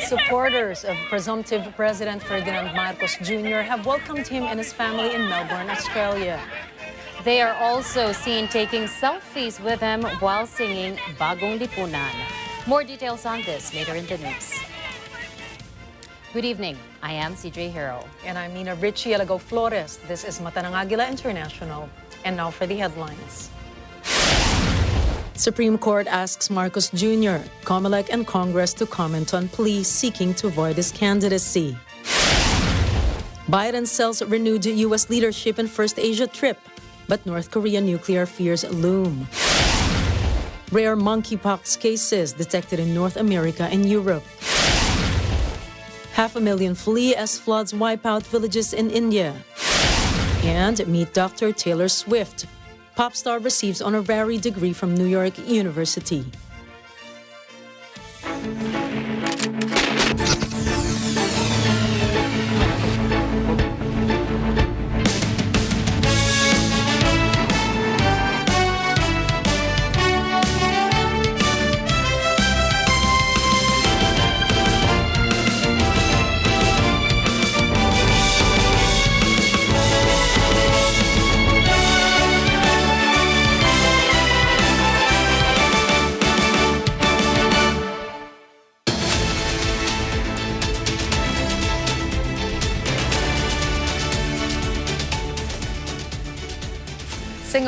Supporters of presumptive President Ferdinand Marcos Jr. have welcomed him and his family in Melbourne, Australia. They are also seen taking selfies with him while singing Bagong Lipunan. More details on this later in the news. Good evening. I am CJ Hirro. And I'm Ricci, Alagao, Flores. This is Mata ng Agila International. And now for the headlines. Supreme Court asks Marcos Jr., COMELEC and Congress to comment on plea seeking to void his candidacy. Biden sells renewed U.S. leadership in first Asia trip, but North Korea nuclear fears loom. Rare monkeypox cases detected in North America and Europe. 500,000 flee as floods wipe out villages in India. And meet Dr. Taylor Swift. Pop star receives honorary degree from New York University.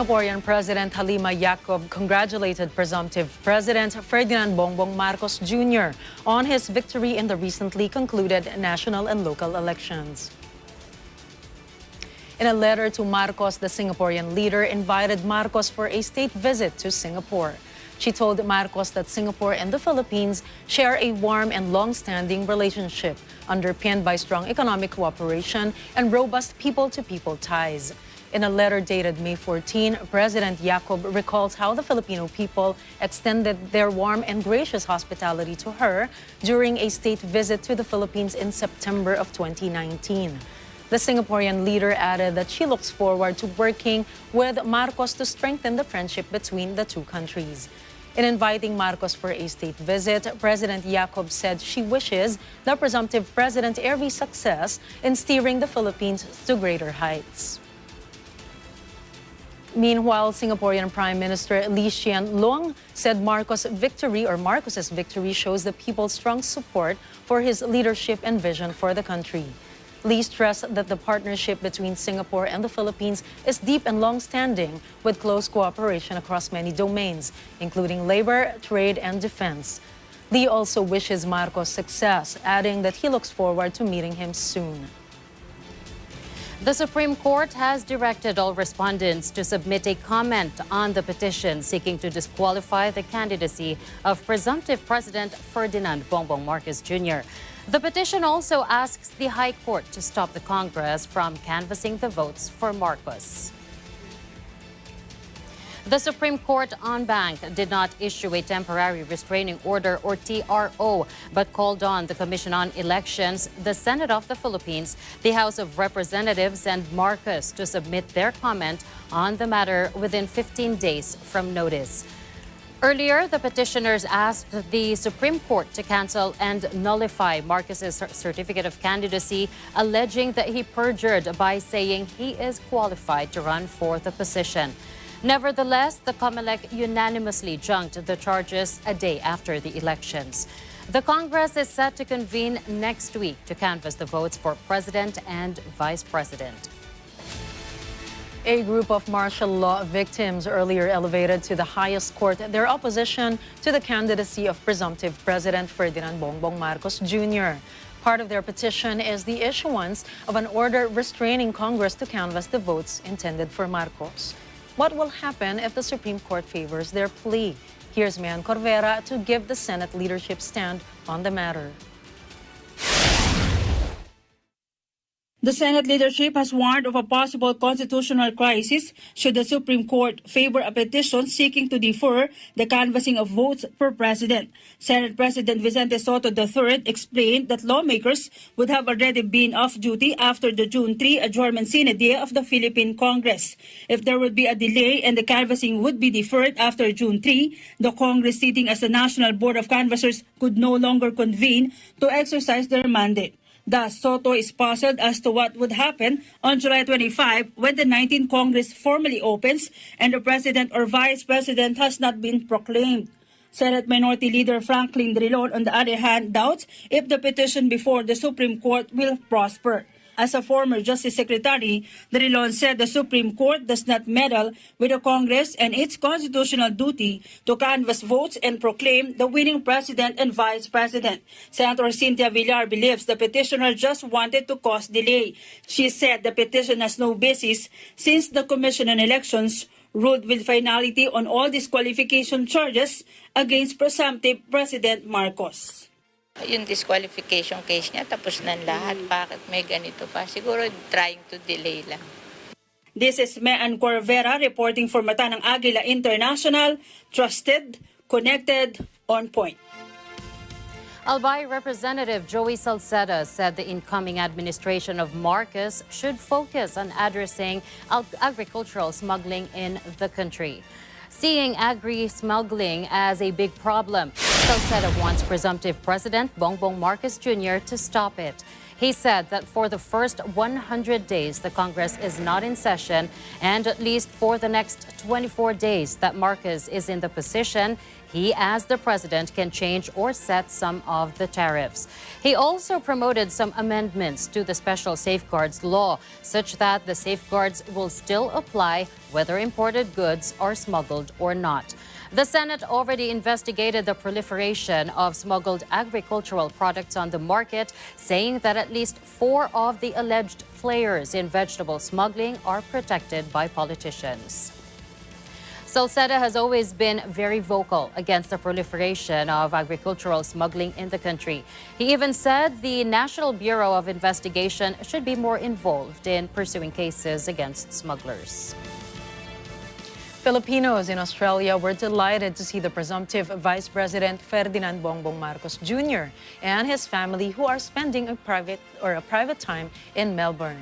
Singaporean President Halima Yacob congratulated presumptive President Ferdinand Bongbong Marcos Jr. on his victory in the recently concluded national and local elections. In a letter to Marcos, the Singaporean leader invited Marcos for a state visit to Singapore. She told Marcos that Singapore and the Philippines share a warm and long-standing relationship underpinned by strong economic cooperation and robust people-to-people ties. In a letter dated May 14, President Yacob recalls how the Filipino people extended their warm and gracious hospitality to her during a state visit to the Philippines in September of 2019. The Singaporean leader added that she looks forward to working with Marcos to strengthen the friendship between the two countries. In inviting Marcos for a state visit, President Yacob said she wishes the presumptive president every success in steering the Philippines to greater heights. Meanwhile, Singaporean Prime Minister Lee Hsien Loong said Marcos's victory shows the people's strong support for his leadership and vision for the country. Lee stressed that the partnership between Singapore and the Philippines is deep and long-standing, with close cooperation across many domains, including labor, trade, and defense. Lee also wishes Marcos success, adding that he looks forward to meeting him soon. The Supreme Court has directed all respondents to submit a comment on the petition seeking to disqualify the candidacy of presumptive President Ferdinand Bongbong Marcos Jr. The petition also asks the High Court to stop the Congress from canvassing the votes for Marcos. The Supreme Court en banc did not issue a temporary restraining order or TRO, but called on the Commission on Elections, the Senate of the Philippines, the House of Representatives, and Marcos to submit their comment on the matter within 15 days from notice. Earlier, the petitioners asked the Supreme Court to cancel and nullify Marcos's certificate of candidacy, alleging that he perjured by saying he is qualified to run for the position. Nevertheless, the COMELEC unanimously junked the charges a day after the elections. The Congress is set to convene next week to canvass the votes for President and Vice President. A group of martial law victims earlier elevated to the highest court their opposition to the candidacy of presumptive President Ferdinand Bongbong Marcos Jr. Part of their petition is the issuance of an order restraining Congress to canvass the votes intended for Marcos. What will happen if the Supreme Court favors their plea? Here's Mayan Corvera to give the Senate leadership stand on the matter. The Senate leadership has warned of a possible constitutional crisis should the Supreme Court favor a petition seeking to defer the canvassing of votes per president. Senate President Vicente Soto III explained that lawmakers would have already been off duty after the June 3 adjournment sine die of the Philippine Congress. If there would be a delay and the canvassing would be deferred after June 3, the Congress sitting as the National Board of Canvassers could no longer convene to exercise their mandate. Thus, Soto is puzzled as to what would happen on July 25 when the 19th Congress formally opens and the President or Vice President has not been proclaimed. Senate Minority Leader Franklin Drilon, on the other hand, doubts if the petition before the Supreme Court will prosper. As a former Justice Secretary, Drilon said the Supreme Court does not meddle with the Congress and its constitutional duty to canvass votes and proclaim the winning president and vice president. Senator Cynthia Villar believes the petitioner just wanted to cause delay. She said the petition has no basis since the Commission on Elections ruled with finality on all disqualification charges against presumptive President Marcos. Yung disqualification case niya, tapos na lahat. Bakit may ganito pa? Siguro trying to delay lang. This is Mean Corvera reporting for Mata ng Agila International. Trusted, connected, on point. Albay Representative Joey Salceda said the incoming administration of Marcos should focus on addressing agricultural smuggling in the country. Seeing agri-smuggling as a big problem, Salceda wants presumptive President Bongbong Marcos Jr. to stop it. He said that for the first 100 days, the Congress is not in session, and at least for the next 24 days that Marcos is in the position, he, as the president, can change or set some of the tariffs. He also promoted some amendments to the special safeguards law, such that the safeguards will still apply whether imported goods are smuggled or not. The Senate already investigated the proliferation of smuggled agricultural products on the market, saying that at least 4 of the alleged players in vegetable smuggling are protected by politicians. Salceda has always been very vocal against the proliferation of agricultural smuggling in the country. He even said the National Bureau of Investigation should be more involved in pursuing cases against smugglers. Filipinos in Australia were delighted to see the presumptive Vice President Ferdinand Bongbong Marcos Jr. and his family, who are spending a private time in Melbourne.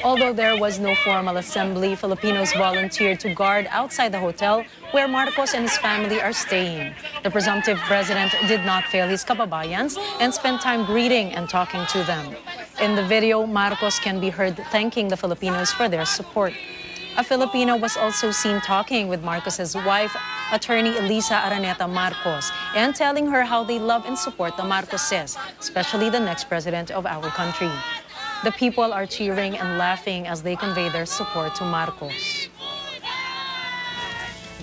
Although there was no formal assembly, Filipinos volunteered to guard outside the hotel where Marcos and his family are staying. The presumptive president did not fail his kababayans and spent time greeting and talking to them. In the video, Marcos can be heard thanking the Filipinos for their support. A Filipino was also seen talking with Marcos's wife, attorney Elisa Araneta Marcos, and telling her how they love and support the Marcoses, especially the next president of our country. The people are cheering and laughing as they convey their support to Marcos.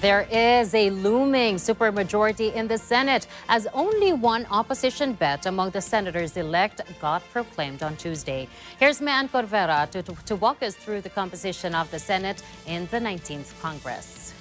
There is a looming supermajority in the Senate as only one opposition bet among the senators-elect got proclaimed on Tuesday. Here's Mean Corvera to walk us through the composition of the Senate in the 19th Congress.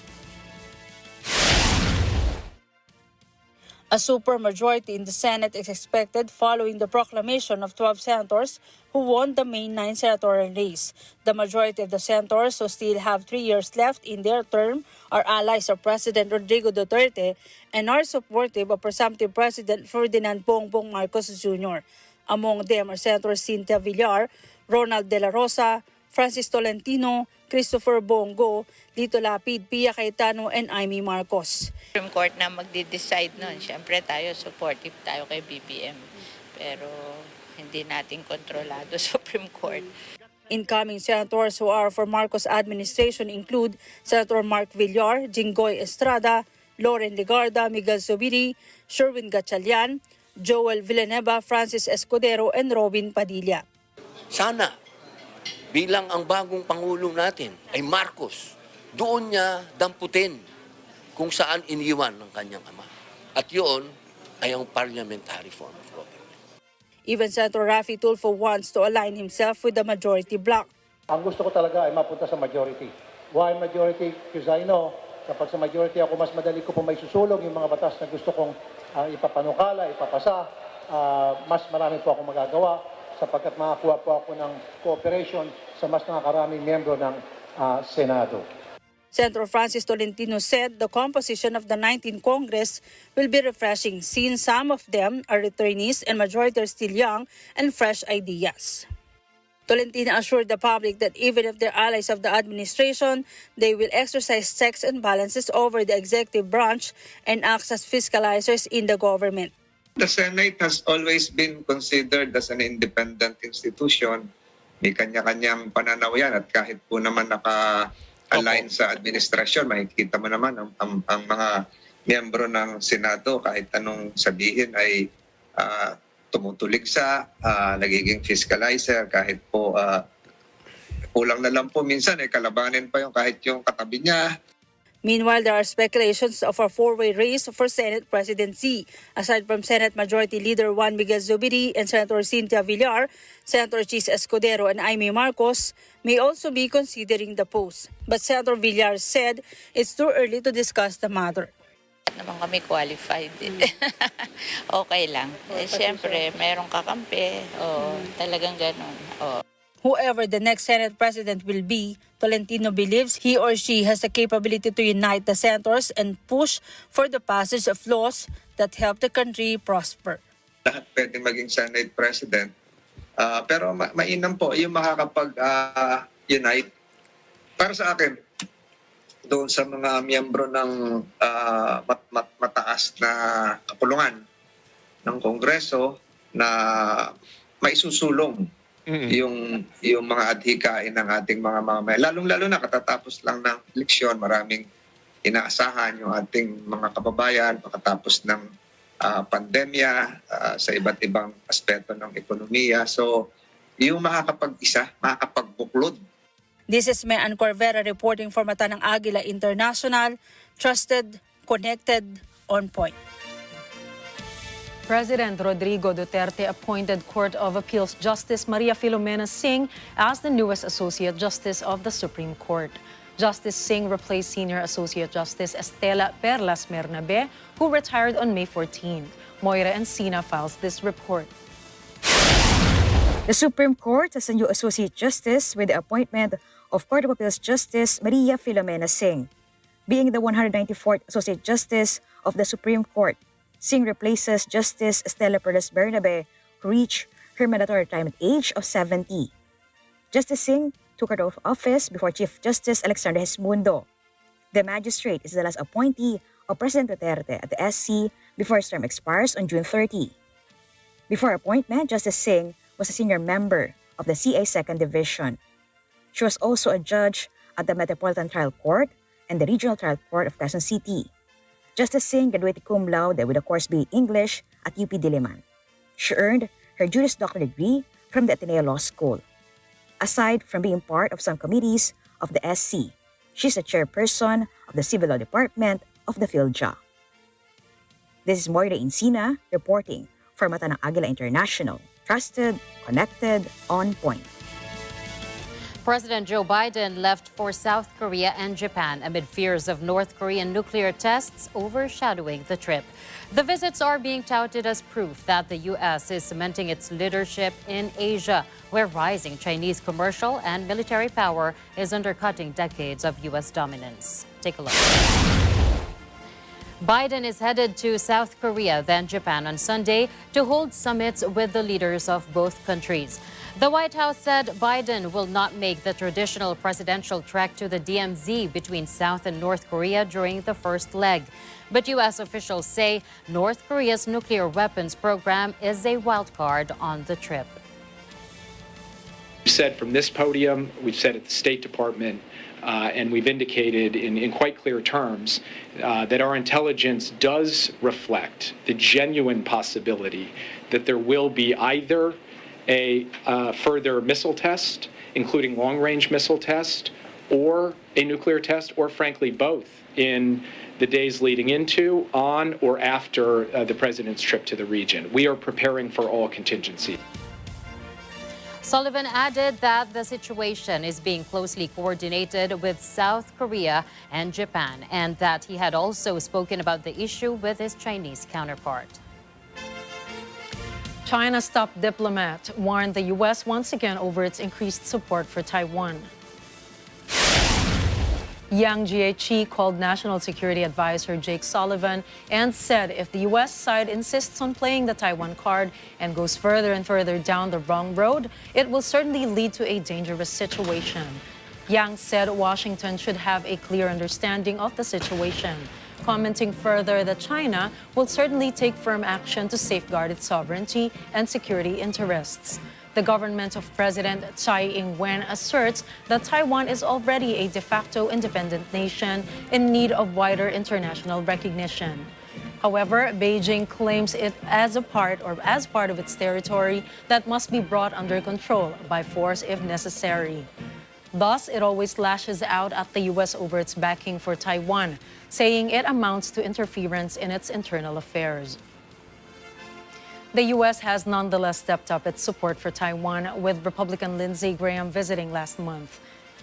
A supermajority in the Senate is expected following the proclamation of 12 senators who won the May 9 senatorial race. The majority of the senators who still have 3 years left in their term are allies of President Rodrigo Duterte and are supportive of presumptive President Ferdinand Bongbong Marcos Jr. Among them are Senator Cynthia Villar, Ronald De La Rosa, Francis Tolentino, Christopher Bongo, Lito Lapid, Pia Cayetano, and Amy Marcos. Supreme Court na magde-decide nun. Siyempre tayo, supportive tayo kay BBM. Pero hindi natin kontrolado Supreme Court. Incoming senators who are for Marcos administration include Senator Mark Villar, Jinggoy Estrada, Loren Legarda, Miguel Zubiri, Sherwin Gatchalian, Joel Villanueva, Francis Escudero, and Robin Padilla. Sana, bilang ang bagong Pangulo natin ay Marcos, doon niya damputin kung saan iniwan ng kanyang ama. At yun ay ang parliamentary form of government. Even Senator Raffy Tulfo wants to align himself with the majority bloc. Ang gusto ko talaga ay mapunta sa majority. Why majority? Because I know, kapag sa majority ako, mas madali ko po may susulong yung mga batas na gusto kong ipapanukala, ipapasa. mas marami po akong magagawa sapagkat makakuha po ako ng cooperation sa mas nakakaraming miyembro ng Senado. Senator Francis Tolentino said the composition of the 19th Congress will be refreshing since some of them are returnees and majority are still young and fresh ideas. Tolentino assured the public that even if they're allies of the administration, they will exercise checks and balances over the executive branch and act as fiscalizers in the government. The Senate has always been considered as an independent institution. May kanya-kanyang pananaw yan at kahit po naman naka-align sa administrasyon, makikita mo naman ang mga miyembro ng Senado kahit anong sabihin ay tumutulig sa nagiging fiscalizer kahit po kulang na lang po minsan kalabanin pa yung kahit yung katabi niya. Meanwhile, there are speculations of a four-way race for Senate presidency. Aside from Senate Majority Leader Juan Miguel Zubiri and Senator Cynthia Villar, Senator Chis Escudero and Aimee Marcos may also be considering the post. But Senator Villar said it's too early to discuss the matter. Naman kami qualified. Okay lang. Siyempre, mayroong kakampi. Talagang ganun. Whoever the next Senate President will be, Tolentino believes he or she has the capability to unite the senators and push for the passage of laws that help the country prosper. Lahat pwede maging Senate President. Pero mainam po yung makakapag-unite. Para sa akin, doon sa mga miyembro ng mataas na kapulungan ng Kongreso na maisusulong yung mga adhikain ng ating mga mamamayan. Lalong-lalo na katatapos lang ng eleksyon, maraming inaasahan yung ating mga kababayan pagkatapos ng pandemya sa iba't ibang aspeto ng ekonomiya. So, yung makakapag-isa, makakapagbuklod. This is Mayan Corvera reporting for Mata ng Agila International, trusted, connected, on point. President Rodrigo Duterte appointed Court of Appeals Justice Maria Filomena Singh as the newest Associate Justice of the Supreme Court. Justice Singh replaced Senior Associate Justice Estela Perlas Mernabe, who retired on May 14. Moira Encina files this report. The Supreme Court has a new Associate Justice with the appointment of Court of Appeals Justice Maria Filomena Singh. Being the 194th Associate Justice of the Supreme Court, Singh replaces Justice Estela Perlas Bernabe, who reached her mandatory retirement age of 70. Justice Singh took her oath of office before Chief Justice Alexander Hesmundo. The magistrate is the last appointee of President Duterte at the SC before his term expires on June 30. Before appointment, Justice Singh was a senior member of the CA 2nd Division. She was also a judge at the Metropolitan Trial Court and the Regional Trial Court of Quezon City. Justice Singh graduated cum laude with a course B English at UP Diliman. She earned her Juris Doctor degree from the Ateneo Law School. Aside from being part of some committees of the SC, she's a chairperson of the Civil Law Department of the PhilJA. This is Moira Encina reporting for Mata ng Agila International. Trusted, connected, on point. President Joe Biden left for South Korea and Japan amid fears of North Korean nuclear tests overshadowing the trip. The visits are being touted as proof that the U.S. is cementing its leadership in Asia, where rising Chinese commercial and military power is undercutting decades of U.S. dominance. Take a look. Biden is headed to South Korea, then Japan on Sunday to hold summits with the leaders of both countries. The White House said Biden will not make the traditional presidential trek to the DMZ between South and North Korea during the first leg. But U.S. officials say North Korea's nuclear weapons program is a wild card on the trip. We've said from this podium, we've said at the State Department, and we've indicated in quite clear terms that our intelligence does reflect the genuine possibility that there will be either a further missile test, including long-range missile test, or a nuclear test, or frankly both, in the days leading into, on, or after the president's trip to the region. We are preparing for all contingencies. Sullivan added that the situation is being closely coordinated with South Korea and Japan, and that he had also spoken about the issue with his Chinese counterpart. China's top diplomat warned the U.S. once again over its increased support for Taiwan. Yang Jiechi called National Security Advisor Jake Sullivan and said if the U.S. side insists on playing the Taiwan card and goes further and further down the wrong road, it will certainly lead to a dangerous situation. Yang said Washington should have a clear understanding of the situation, commenting further that China will certainly take firm action to safeguard its sovereignty and security interests. The government of President Tsai Ing-wen asserts that Taiwan is already a de facto independent nation in need of wider international recognition. However, Beijing claims it as part of its territory that must be brought under control by force if necessary. Thus, it always lashes out at the U.S. over its backing for Taiwan, saying it amounts to interference in its internal affairs. The U.S. has nonetheless stepped up its support for Taiwan, with Republican Lindsey Graham visiting last month.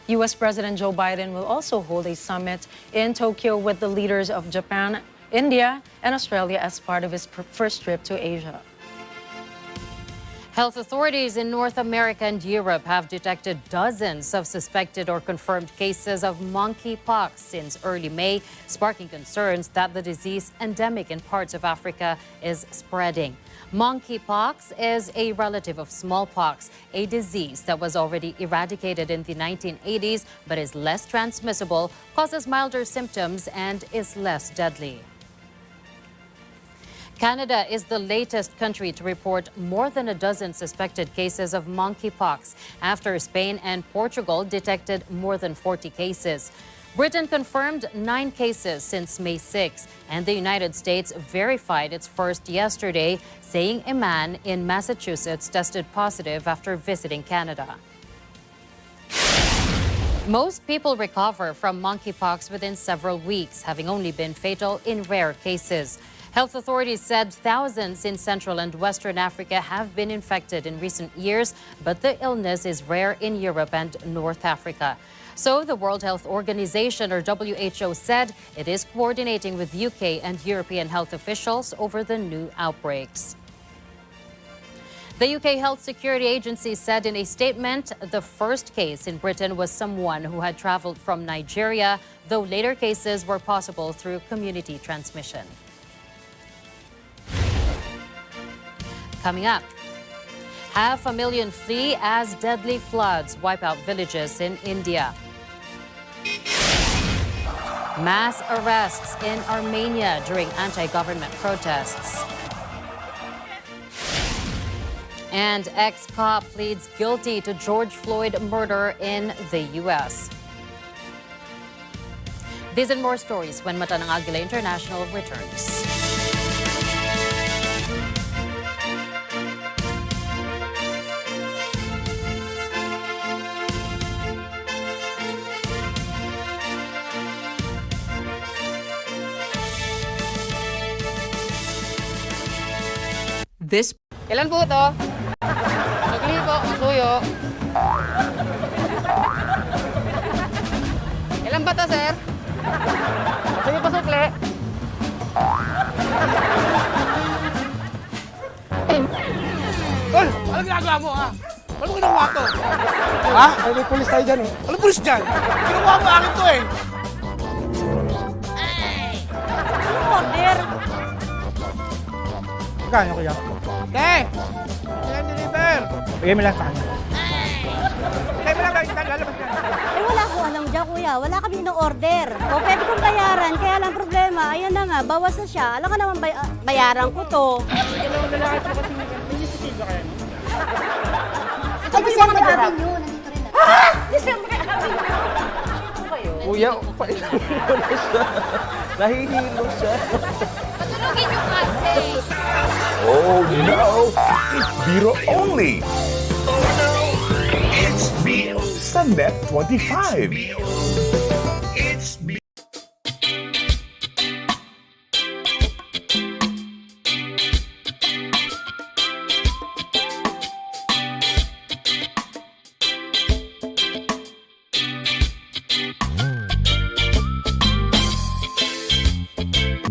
U.S. President Joe Biden will also hold a summit in Tokyo with the leaders of Japan, India, and Australia as part of his first trip to Asia. Health authorities in North America and Europe have detected dozens of suspected or confirmed cases of monkeypox since early May, sparking concerns that the disease endemic in parts of Africa is spreading. Monkeypox is a relative of smallpox, a disease that was already eradicated in the 1980s but is less transmissible, causes milder symptoms, and is less deadly. Canada is the latest country to report more than a dozen suspected cases of monkeypox after Spain and Portugal detected more than 40 cases. Britain confirmed 9 cases since May 6, and the United States verified its first yesterday, saying a man in Massachusetts tested positive after visiting Canada. Most people recover from monkeypox within several weeks, having only been fatal in rare cases. Health authorities said thousands in Central and Western Africa have been infected in recent years, but the illness is rare in Europe and North Africa. So the World Health Organization, or WHO, said it is coordinating with UK and European health officials over the new outbreaks. The UK Health Security Agency said in a statement the first case in Britain was someone who had traveled from Nigeria, though later cases were possible through community transmission. Coming up, 500,000 flee as deadly floods wipe out villages in India. Mass arrests in Armenia during anti-government protests. And ex-cop pleads guilty to George Floyd murder in the U.S. These and more stories when Mata ng Agila International returns. This Ilan po ito? Magli po, ang tuyo. Ilan ba ito, sir? Sige po, sukle. Tol, anong ginagawa mo, ha? Ano mo ginawa to? Ha? Ay, may pulis tayo dyan, eh. Anong pulis dyan? Ginawa mo akin to, eh. Order! Kano, kuya? Okay! Ilan deliver? Bigay mo lang sa kanya. Bigay mo lang, lalabas ka. Eh wala ko alam dyan, kuya. Wala kami ng order. O pwede kong bayaran, kaya lang problema. Ayan na nga, bawas na siya. Alam ka naman bayaran ko to. Dalawang lalaki pa kasi nag-iisipin ka kayo. Ay, December Avenue. Nandito rin na. Ah! December Avenue. Kuya, pailan mo na siya. Nahihilo siya. Patulogin yung kasi. Oh no! It's Biro only! Oh no! It's Biro! Sa Net 25! It's Biro!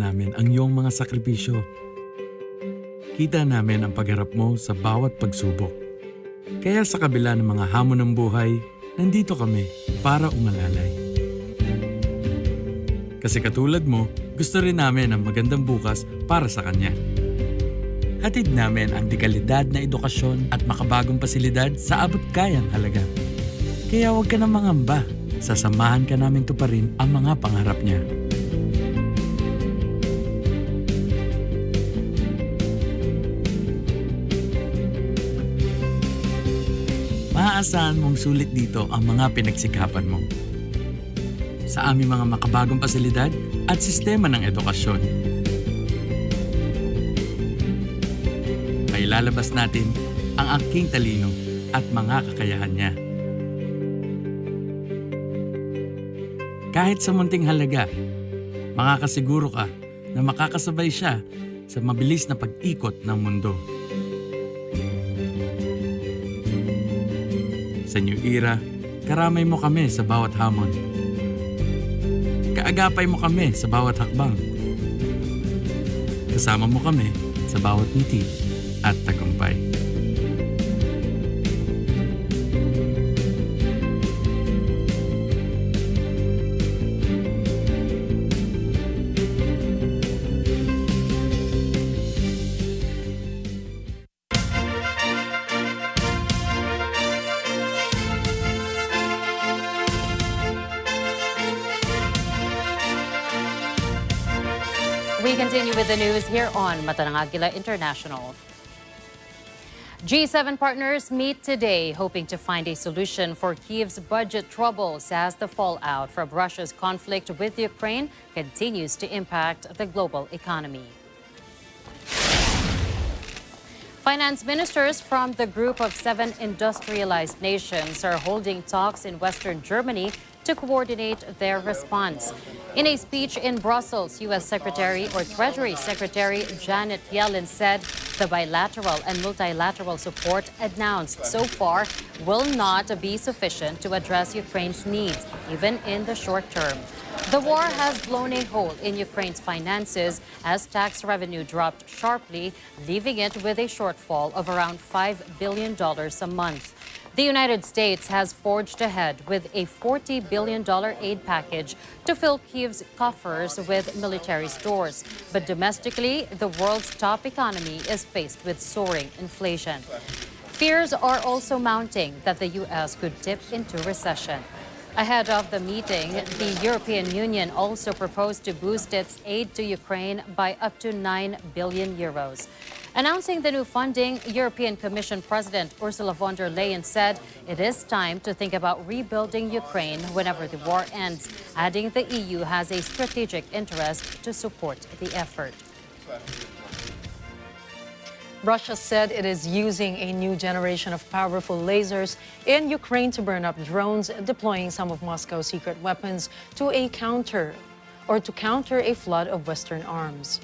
Namin ang iyong mga sakripisyo. nakikita namin ang pagharap mo sa bawat pagsubok. Kaya sa kabila ng mga hamon ng buhay, nandito kami para umalalay. Kasi katulad mo, gusto rin namin ang magandang bukas para sa kanya. Hatid namin ang dekalidad na edukasyon at makabagong pasilidad sa abot kayang halaga. Kaya huwag ka na mangamba, sasamahan ka namin tuparin ang mga pangarap niya. Maaasahan mong sulit dito ang mga pinagsikapan mo. Sa aming mga makabagong pasilidad at sistema ng edukasyon. May lalabas natin ang aking talino at mga kakayahan niya. Kahit sa munting halaga, makakasiguro ka na makakasabay siya sa mabilis na pag-ikot ng mundo. Sa New Era, karamay mo kami sa bawat hamon. Kaagapay mo kami sa bawat hakbang. Kasama mo kami sa bawat ngiti at tagumpay. We continue with the news here on Agila International. G7 partners meet today, hoping to find a solution for Kiev's budget troubles as the fallout from Russia's conflict with Ukraine continues to impact the global economy. Finance ministers from the group of 7 industrialized nations are holding talks in Western Germany to coordinate their response. In a speech in Brussels, U.S. Treasury Secretary Janet Yellen said the bilateral and multilateral support announced so far will not be sufficient to address Ukraine's needs, even in the short term. The war has blown a hole in Ukraine's finances as tax revenue dropped sharply, leaving it with a shortfall of around $5 billion a month. The United States has forged ahead with a $40 billion aid package to fill Kiev's coffers with military stores. But domestically, the world's top economy is faced with soaring inflation. Fears are also mounting that the U.S. could dip into recession. Ahead of the meeting, the European Union also proposed to boost its aid to Ukraine by up to 9 billion euros. Announcing the new funding, European Commission President Ursula von der Leyen said it is time to think about rebuilding Ukraine whenever the war ends, adding the EU has a strategic interest to support the effort. Russia said it is using a new generation of powerful lasers in Ukraine to burn up drones, deploying some of Moscow's secret weapons to counter a flood of Western arms.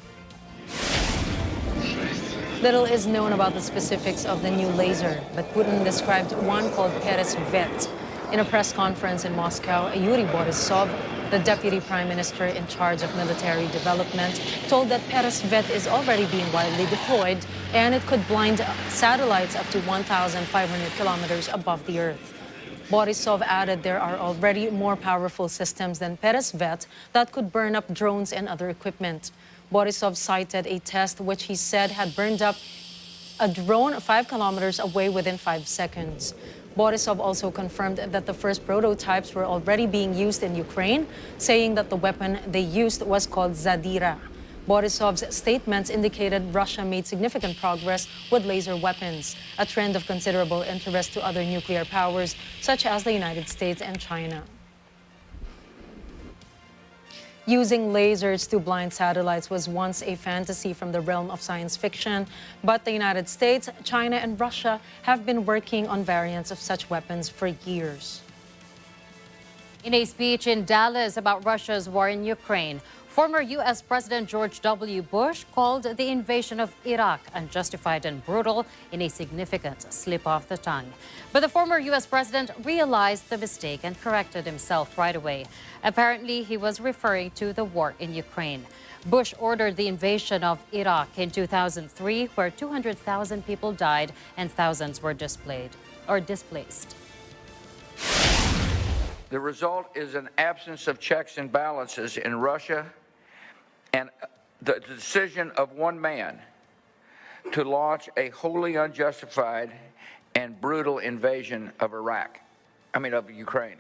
Little is known about the specifics of the new laser, but Putin described one called Peresvet. In a press conference in Moscow, Yuri Borisov, the deputy prime minister in charge of military development, told that Peresvet is already being widely deployed and it could blind satellites up to 1,500 kilometers above the Earth. Borisov added there are already more powerful systems than Peresvet that could burn up drones and other equipment. Borisov cited a test which he said had burned up a drone 5 kilometers away within 5 seconds. Borisov also confirmed that the first prototypes were already being used in Ukraine, saying that the weapon they used was called Zadira. Borisov's statements indicated Russia made significant progress with laser weapons, a trend of considerable interest to other nuclear powers such as the United States and China. Using lasers to blind satellites was once a fantasy from the realm of science fiction, but the United States, China, and Russia have been working on variants of such weapons for years. In a speech in Dallas about Russia's war in Ukraine, former U.S. President George W. Bush called the invasion of Iraq unjustified and brutal in a significant slip of the tongue. But the former U.S. president realized the mistake and corrected himself right away. Apparently, he was referring to the war in Ukraine. Bush ordered the invasion of Iraq in 2003, where 200,000 people died and thousands were displaced. The result is an absence of checks and balances in Russia and the decision of one man to launch a wholly unjustified and brutal invasion of of Ukraine.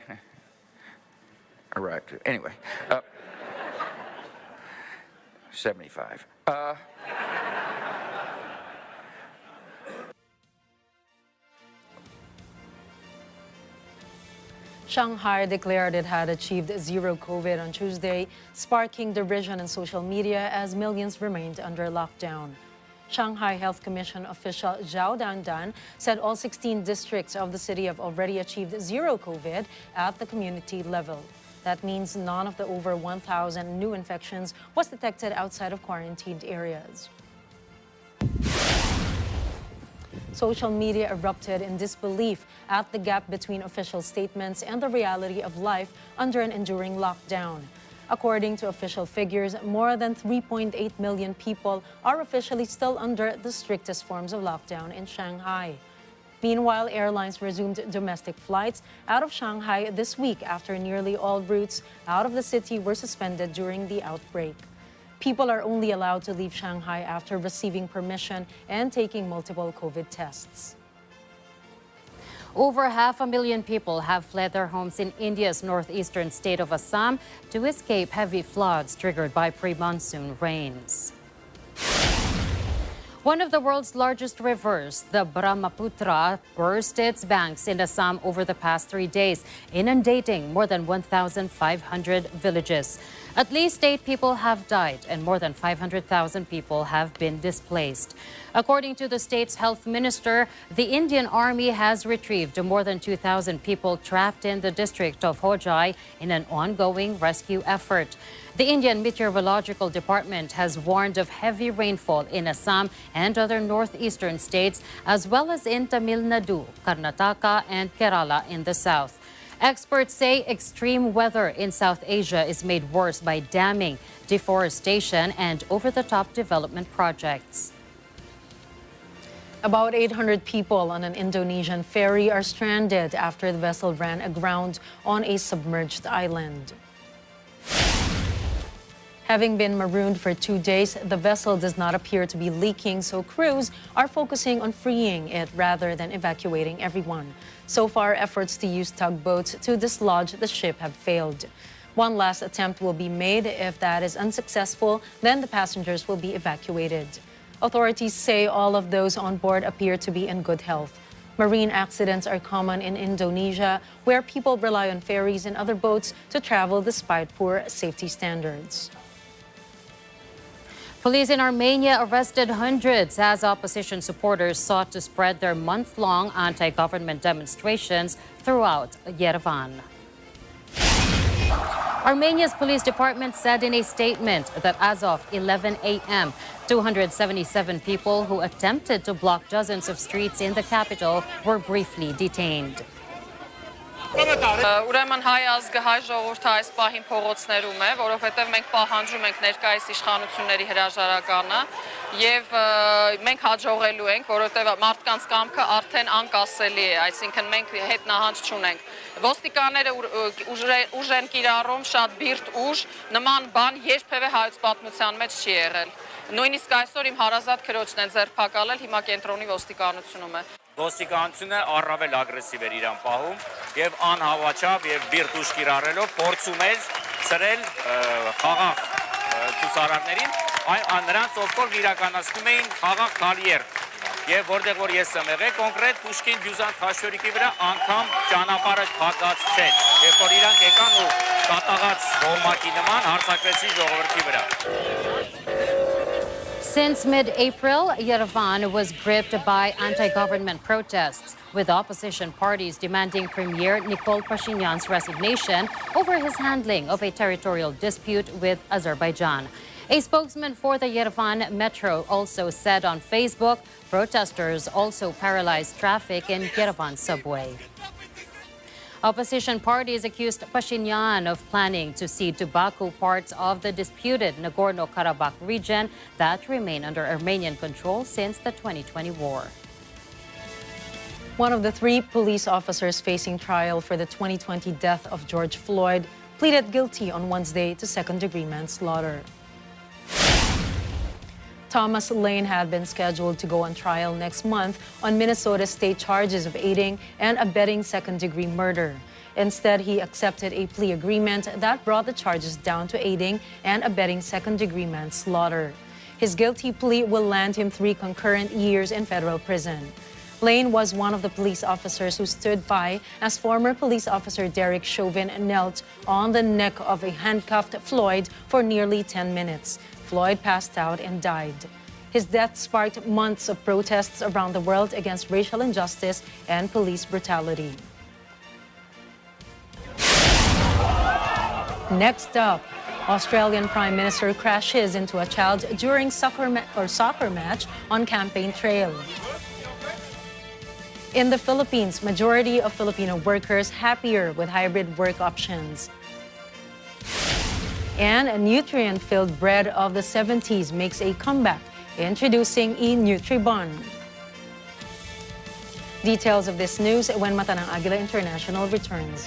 Iraq, anyway. 75. Shanghai declared it had achieved zero COVID on Tuesday, sparking derision in social media as millions remained under lockdown. Shanghai Health Commission official Zhao Dandan said all 16 districts of the city have already achieved zero COVID at the community level. That means none of the over 1,000 new infections was detected outside of quarantined areas. Social media erupted in disbelief at the gap between official statements and the reality of life under an enduring lockdown. According to official figures, more than 3.8 million people are officially still under the strictest forms of lockdown in Shanghai. Meanwhile, airlines resumed domestic flights out of Shanghai this week after nearly all routes out of the city were suspended during the outbreak. People are only allowed to leave Shanghai after receiving permission and taking multiple COVID tests. Over 500,000 people have fled their homes in India's northeastern state of Assam to escape heavy floods triggered by pre-monsoon rains. One of the world's largest rivers, the Brahmaputra, burst its banks in Assam over the past 3 days, inundating more than 1,500 villages. At least 8 people have died and more than 500,000 people have been displaced. According to the state's health minister, the Indian Army has retrieved more than 2,000 people trapped in the district of Hojai in an ongoing rescue effort. The Indian Meteorological Department has warned of heavy rainfall in Assam and other northeastern states, as well as in Tamil Nadu, Karnataka, and Kerala in the south. Experts say extreme weather in South Asia is made worse by damming, deforestation, and over-the-top development projects. About 800 people on an Indonesian ferry are stranded after the vessel ran aground on a submerged island. Having been marooned for 2 days, the vessel does not appear to be leaking, so crews are focusing on freeing it rather than evacuating everyone. So far, efforts to use tugboats to dislodge the ship have failed. One last attempt will be made. If that is unsuccessful, then the passengers will be evacuated. Authorities say all of those on board appear to be in good health. Marine accidents are common in Indonesia, where people rely on ferries and other boats to travel despite poor safety standards. Police in Armenia arrested hundreds as opposition supporters sought to spread their month-long anti-government demonstrations throughout Yerevan. Armenia's police department said in a statement that as of 11 a.m., 277 people who attempted to block dozens of streets in the capital were briefly detained. Ուրեմն հայ ազգը հայ ժողովուրդը այս պահին փողոցներում է, որովհետև մենք պահանջում ենք ներկայիս իշխանությունների հրաժարականը եւ մենք հաջողելու ենք, որովհետև մարդկանց կամքը արդեն անկասելի է, այսինքն մենք հետ նահանջ չունենք։ Ոստիկանները ուժ են կիրառում, շատ բիրտ ուժ, նման բան երբևէ հայոց պատմության մեջ չի եղել։ Նույնիսկ այսօր իմ հարազատ քրոջն են ձերբակալել, հիմա կենտրոնի ոստիկանությունում է։ Ոստիկանությունը առավել ագրեսիվ էր իրան պահում եւ անհավաչավ եւ բիրտ ուժ կիրառելով փորձում էր ծրել խաղաղ ցուցարարներին, նրանց ովքեր իրականացնում էին խաղաղ քալիեր եւ որտեղ որ ես եմ եղել կոնկրետ Պուշկին Բյուզանտ Խաշորիկի վրա անգամ ճանապարհը փակած չէ, երբ որ իրանք եկան ու կատաղած ոմակի նման հարձակվեցին ժողովրդի վրա։ Since mid-April, Yerevan was gripped by anti-government protests, with opposition parties demanding Premier Nikol Pashinyan's resignation over his handling of a territorial dispute with Azerbaijan. A spokesman for the Yerevan Metro also said on Facebook, protesters also paralyzed traffic in Yerevan subway. Opposition parties accused Pashinyan of planning to cede to Baku parts of the disputed Nagorno-Karabakh region that remain under Armenian control since the 2020 war. One of the 3 police officers facing trial for the 2020 death of George Floyd pleaded guilty on Wednesday to second-degree manslaughter. Thomas Lane had been scheduled to go on trial next month on Minnesota state charges of aiding and abetting second-degree murder. Instead, he accepted a plea agreement that brought the charges down to aiding and abetting second-degree manslaughter. His guilty plea will land him 3 concurrent years in federal prison. Lane was one of the police officers who stood by as former police officer Derek Chauvin knelt on the neck of a handcuffed Floyd for nearly 10 minutes. Floyd passed out and died. His death sparked months of protests around the world against racial injustice and police brutality. Next up, Australian Prime Minister crashes into a child during soccer match on campaign trail. In the Philippines, majority of Filipino workers happier with hybrid work options. And a nutrient-filled bread of the 70s makes a comeback, introducing e-Nutribon. Details of this news when Mata ng Agila International returns.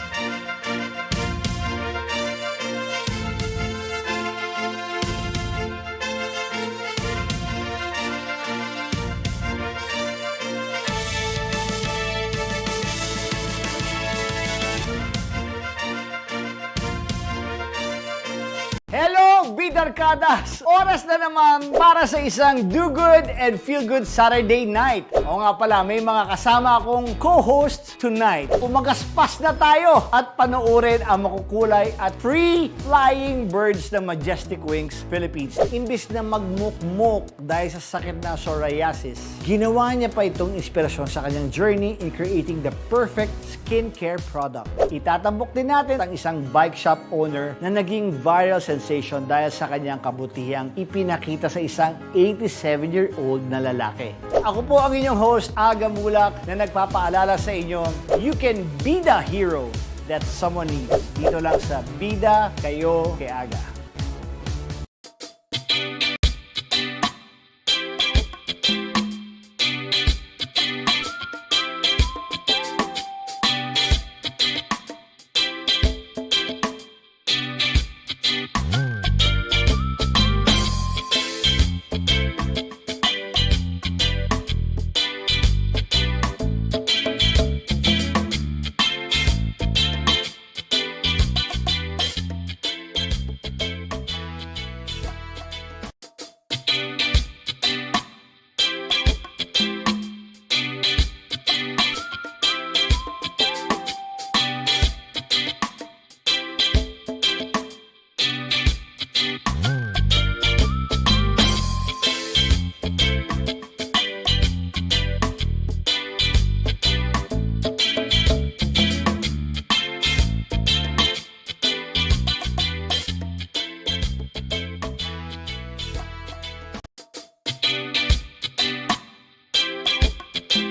Hello, Bidarkadas! Oras na naman para sa isang do-good and feel-good Saturday night. O nga pala, may mga kasama akong co-hosts tonight. Pumagaspas na tayo at panoorin ang makukulay at free-flying birds ng Majestic Wings Philippines. Imbis na magmukmuk dahil sa sakit na psoriasis, ginawa niya pa itong inspirasyon sa kanyang journey in creating the perfect skincare product. Itatambok din natin ang isang bike shop owner na naging viral sensation dahil sa kanyang kabutihang ipinakita sa isang 87-year-old na lalaki. Ako po ang inyong host, Aga Mulak, na nagpapaalala sa inyo, you can be the hero that someone needs. Dito lang sa Bida Kayo kay Aga.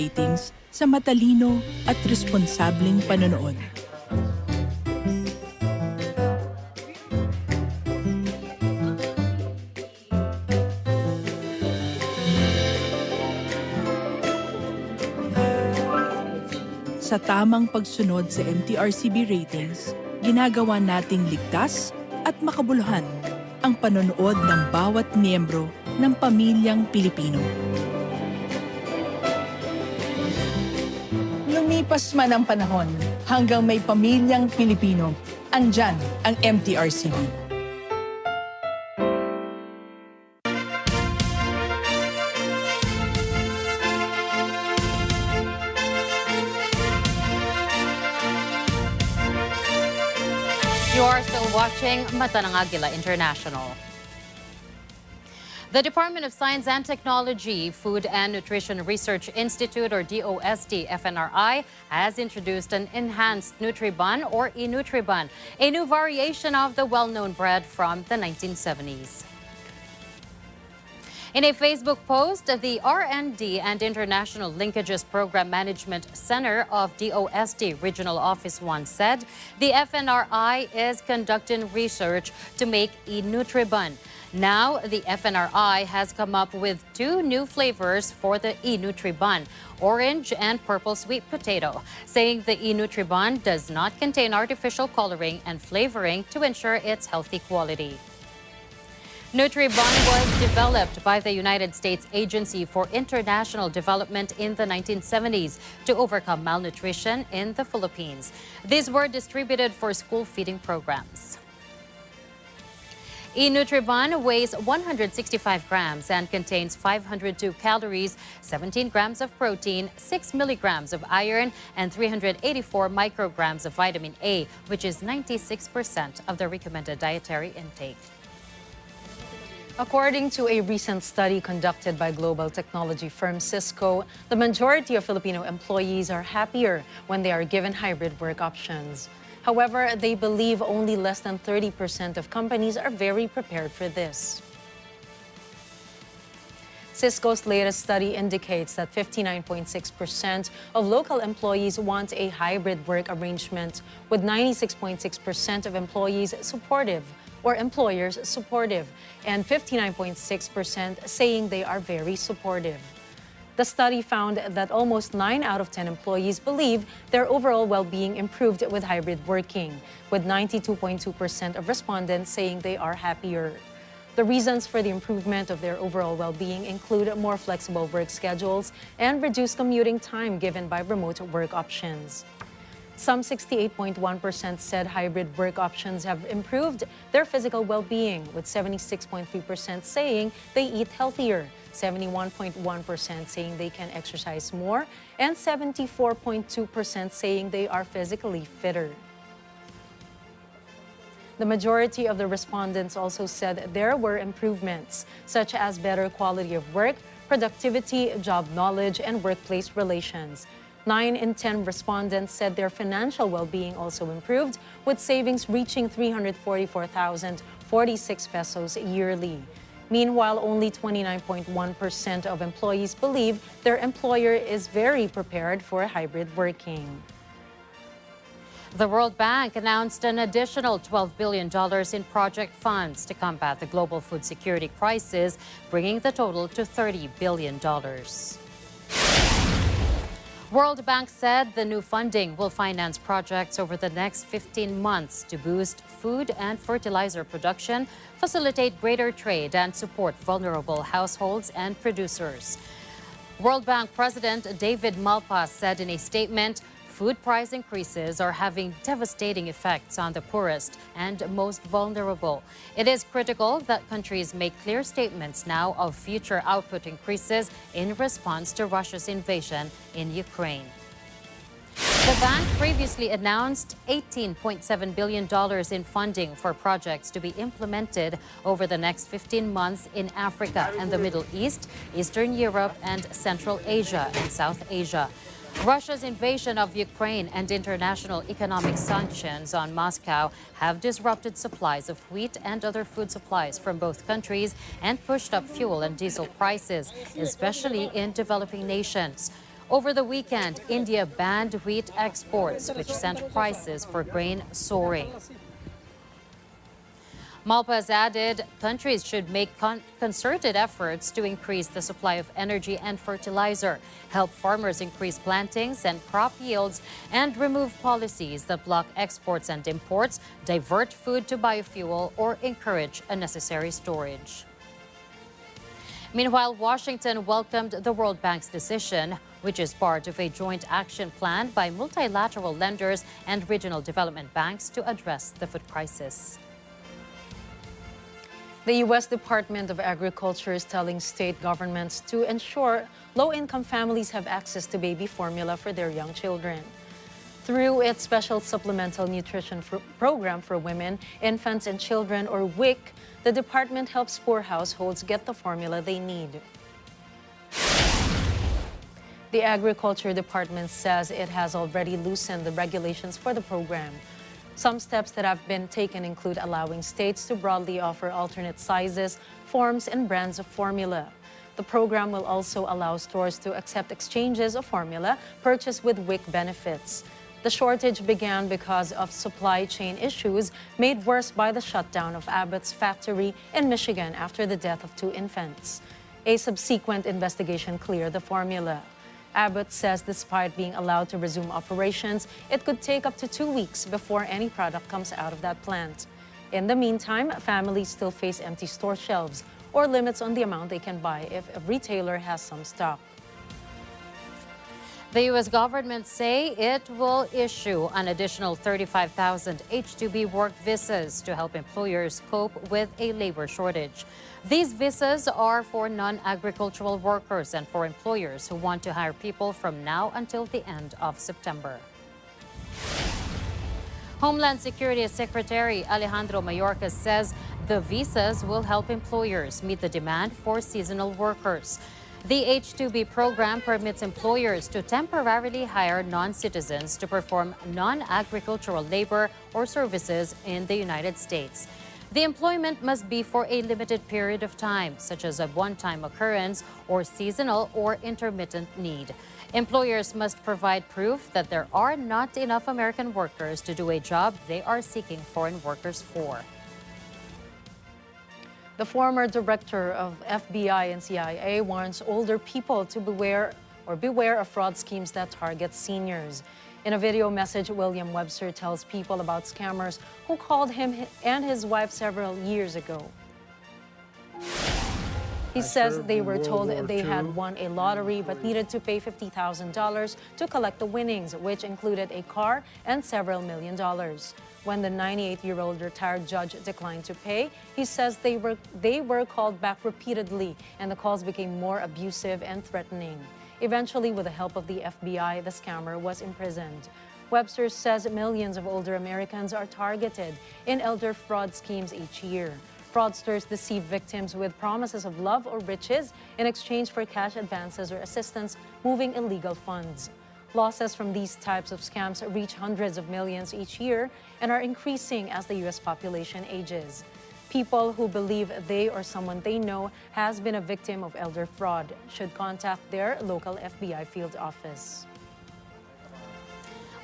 Ratings sa matalino at responsableng panonood. Sa tamang pagsunod sa MTRCB ratings, ginagawa nating ligtas at makabuluhan ang panonood ng bawat miyembro ng pamilyang Pilipino. Lumipas man ang panahon, hanggang may pamilyang Pilipino, andyan ang MTRCB. You are still watching Mata ng Agila International. The Department of Science and Technology, Food and Nutrition Research Institute, or DOST FNRI, has introduced an enhanced Nutribun, or e-Nutribun, a new variation of the well-known bread from the 1970s. In a Facebook post, the R&D and International Linkages Program Management Center of DOST Regional Office 1 said the FNRI is conducting research to make e-Nutribun. Now, the FNRI has come up with 2 new flavors for the e-Nutribun, orange and purple sweet potato, saying the e-Nutribun does not contain artificial coloring and flavoring to ensure its healthy quality. Nutribun was developed by the United States Agency for International Development in the 1970s to overcome malnutrition in the Philippines. These were distributed for school feeding programs. E-Nutribun weighs 165 grams and contains 502 calories, 17 grams of protein, 6 milligrams of iron, and 384 micrograms of vitamin A, which is 96% of the recommended dietary intake. According to a recent study conducted by global technology firm Cisco, the majority of Filipino employees are happier when they are given hybrid work options. However, they believe only less than 30% of companies are very prepared for this. Cisco's latest study indicates that 59.6% of local employees want a hybrid work arrangement, with 96.6% of employees supportive or employers supportive, and 59.6% saying they are very supportive. The study found that almost 9 out of 10 employees believe their overall well-being improved with hybrid working, with 92.2% of respondents saying they are happier. The reasons for the improvement of their overall well-being include more flexible work schedules and reduced commuting time given by remote work options. Some 68.1% said hybrid work options have improved their physical well-being, with 76.3% saying they eat healthier, 71.1% saying they can exercise more, and 74.2% saying they are physically fitter. The majority of the respondents also said there were improvements, such as better quality of work, productivity, job knowledge, and workplace relations. 9 in 10 respondents said their financial well-being also improved, with savings reaching 344,046 pesos yearly. Meanwhile, only 29.1% of employees believe their employer is very prepared for hybrid working. The World Bank announced an additional $12 billion in project funds to combat the global food security crisis, bringing the total to $30 billion. World Bank said the new funding will finance projects over the next 15 months to boost food and fertilizer production, facilitate greater trade, and support vulnerable households and producers. World Bank President David Malpass said in a statement, food price increases are having devastating effects on the poorest and most vulnerable. It is critical that countries make clear statements now of future output increases in response to Russia's invasion in Ukraine. The bank previously announced $18.7 billion in funding for projects to be implemented over the next 15 months in Africa and the Middle East, Eastern Europe, and Central Asia and South Asia. Russia's invasion of Ukraine and international economic sanctions on Moscow have disrupted supplies of wheat and other food supplies from both countries and pushed up fuel and diesel prices, especially in developing nations. Over the weekend, India banned wheat exports, which sent prices for grain soaring. Malpass added countries should make concerted efforts to increase the supply of energy and fertilizer, help farmers increase plantings and crop yields, and remove policies that block exports and imports, divert food to biofuel, or encourage unnecessary storage. Meanwhile, Washington welcomed the World Bank's decision, which is part of a joint action plan by multilateral lenders and regional development banks to address the food crisis. The U.S. Department of Agriculture is telling state governments to ensure low-income families have access to baby formula for their young children. Through its Special Supplemental Nutrition Program for Women, Infants, and Children, or WIC, the department helps poor households get the formula they need. The Agriculture Department says it has already loosened the regulations for the program. Some steps that have been taken include allowing states to broadly offer alternate sizes, forms, and brands of formula. The program will also allow stores to accept exchanges of formula purchased with WIC benefits. The shortage began because of supply chain issues made worse by the shutdown of Abbott's factory in Michigan after the death of 2 infants. A subsequent investigation cleared the formula. Abbott says despite being allowed to resume operations, it could take up to 2 weeks before any product comes out of that plant. In the meantime, families still face empty store shelves or limits on the amount they can buy if a retailer has some stock. The U.S. government say it will issue an additional 35,000 H-2B work visas to help employers cope with a labor shortage. These visas are for non-agricultural workers and for employers who want to hire people from now until the end of September. Homeland Security Secretary Alejandro Mayorkas says the visas will help employers meet the demand for seasonal workers. The H-2B program permits employers to temporarily hire non-citizens to perform non-agricultural labor or services in the United States. The employment must be for a limited period of time, such as a one-time occurrence or seasonal or intermittent need. Employers must provide proof that there are not enough American workers to do a job they are seeking foreign workers for. The former director of FBI and CIA warns older people to beware of fraud schemes that target seniors. In a video message, William Webster tells people about scammers who called him and his wife several years ago. He says they were told they had won a lottery but needed to pay $50,000 to collect the winnings, which included a car and several $million. When the 98-year-old retired judge declined to pay, he says they were called back repeatedly and the calls became more abusive and threatening. Eventually, with the help of the FBI, the scammer was imprisoned. Webster says millions of older Americans are targeted in elder fraud schemes each year. Fraudsters deceive victims with promises of love or riches in exchange for cash advances or assistance moving illegal funds. Losses from these types of scams reach hundreds of millions each year and are increasing as the U.S. population ages. People who believe they or someone they know has been a victim of elder fraud should contact their local FBI field office.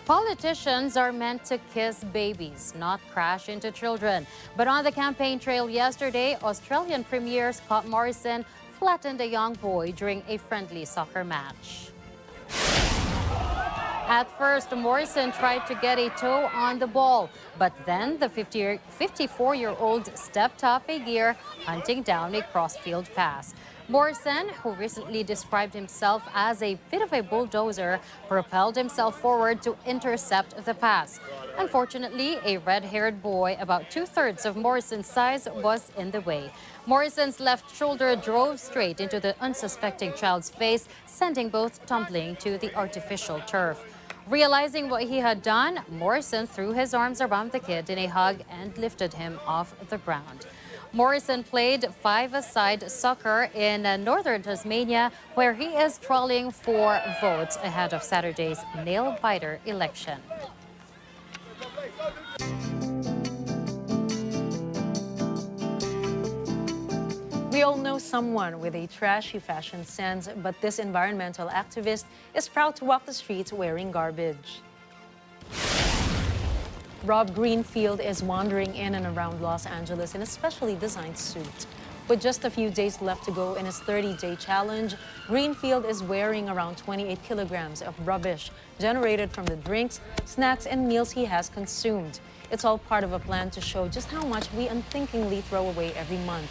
Politicians are meant to kiss babies, not crash into children. But on the campaign trail yesterday, Australian Premier Scott Morrison flattened a young boy during a friendly soccer match. At first, Morrison tried to get a toe on the ball, but then the 54-year-old stepped up a gear, hunting down a cross-field pass. Morrison, who recently described himself as a bit of a bulldozer, propelled himself forward to intercept the pass. Unfortunately, a red-haired boy about 2/3 of Morrison's size was in the way. Morrison's left shoulder drove straight into the unsuspecting child's face, sending both tumbling to the artificial turf. Realizing what he had done, Morrison threw his arms around the kid in a hug and lifted him off the ground. Morrison played five-a-side soccer in northern Tasmania, where he is trawling for votes ahead of Saturday's nail-biter election. We all know someone with a trashy fashion sense, but this environmental activist is proud to walk the streets wearing garbage. Rob Greenfield is wandering in and around Los Angeles in a specially designed suit. With just a few days left to go in his 30-day challenge, Greenfield is wearing around 28 kilograms of rubbish generated from the drinks, snacks, and meals he has consumed. It's all part of a plan to show just how much we unthinkingly throw away every month.